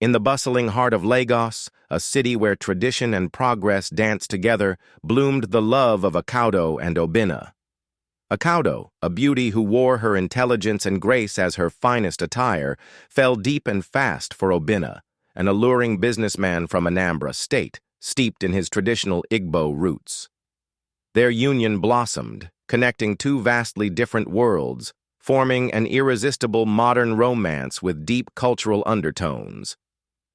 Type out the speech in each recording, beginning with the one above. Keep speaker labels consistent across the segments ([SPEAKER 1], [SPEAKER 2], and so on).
[SPEAKER 1] In the bustling heart of Lagos, a city where tradition and progress danced together, bloomed the love of Akaudo and Obinna. Akaudo, a beauty who wore her intelligence and grace as her finest attire, fell deep and fast for Obinna, an alluring businessman from Anambra State, steeped in his traditional Igbo roots. Their union blossomed, connecting two vastly different worlds, forming an irresistible modern romance with deep cultural undertones.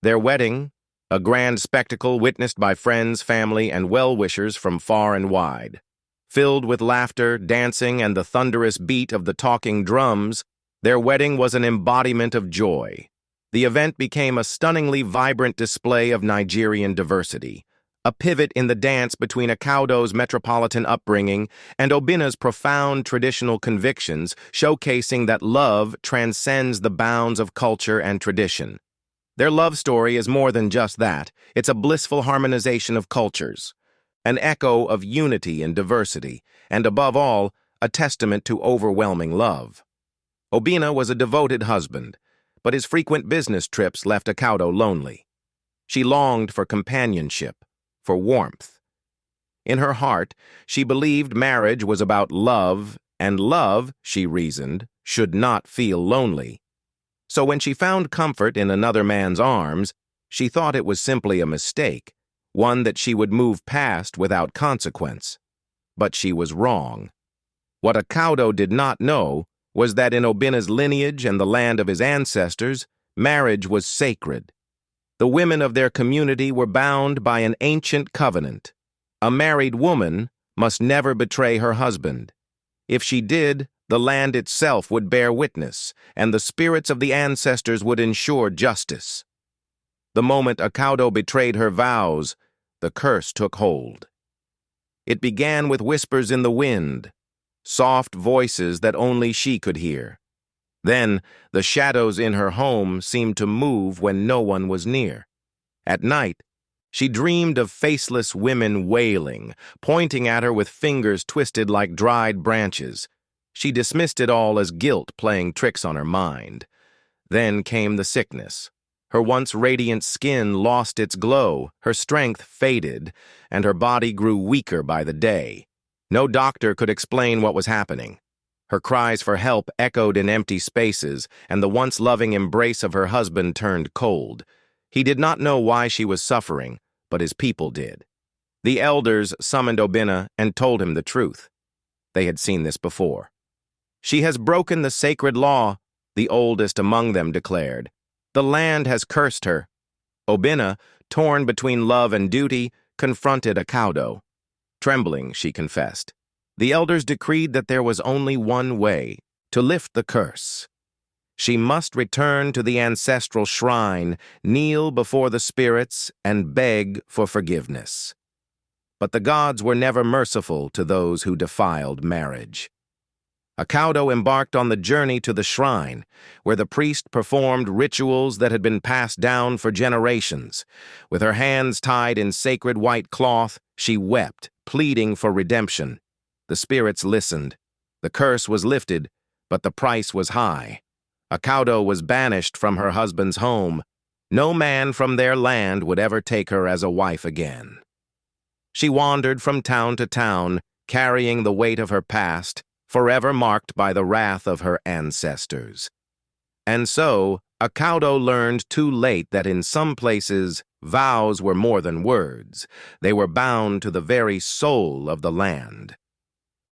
[SPEAKER 1] Their wedding, a grand spectacle witnessed by friends, family, and well-wishers from far and wide. Filled with laughter, dancing, and the thunderous beat of the talking drums, their wedding was an embodiment of joy. The event became a stunningly vibrant display of Nigerian diversity, a pivot in the dance between Akaudo's metropolitan upbringing and Obinna's profound traditional convictions, showcasing that love transcends the bounds of culture and tradition. Their love story is more than just that. It's a blissful harmonization of cultures, an echo of unity and diversity, and above all, a testament to overwhelming love. Obinna was a devoted husband, but his frequent business trips left Akaudo lonely. She longed for companionship, for warmth. In her heart, she believed marriage was about love, and love, she reasoned, should not feel lonely. So when she found comfort in another man's arms, she thought it was simply a mistake, one that she would move past without consequence. But she was wrong. What Akaudo did not know was that in Obinna's lineage and the land of his ancestors, marriage was sacred. The women of their community were bound by an ancient covenant. A married woman must never betray her husband. If she did, the land itself would bear witness, and the spirits of the ancestors would ensure justice. The moment Akaudo betrayed her vows, the curse took hold. It began with whispers in the wind, soft voices that only she could hear. Then, the shadows in her home seemed to move when no one was near. At night, she dreamed of faceless women wailing, pointing at her with fingers twisted like dried branches. She dismissed it all as guilt playing tricks on her mind. Then came the sickness. Her once radiant skin lost its glow, her strength faded, and her body grew weaker by the day. No doctor could explain what was happening. Her cries for help echoed in empty spaces, and the once loving embrace of her husband turned cold. He did not know why she was suffering, but his people did. The elders summoned Obinna and told him the truth. They had seen this before. "She has broken the sacred law," the oldest among them declared. "The land has cursed her." Obinna, torn between love and duty, confronted Akaudo. Trembling, she confessed. The elders decreed that there was only one way, to lift the curse. She must return to the ancestral shrine, kneel before the spirits, and beg for forgiveness. But the gods were never merciful to those who defiled marriage. Akaudo embarked on the journey to the shrine, where the priest performed rituals that had been passed down for generations. With her hands tied in sacred white cloth, she wept, pleading for redemption. The spirits listened. The curse was lifted, but the price was high. Akaudo was banished from her husband's home. No man from their land would ever take her as a wife again. She wandered from town to town, carrying the weight of her past, forever marked by the wrath of her ancestors. And so, Akaudo learned too late that in some places, vows were more than words. They were bound to the very soul of the land.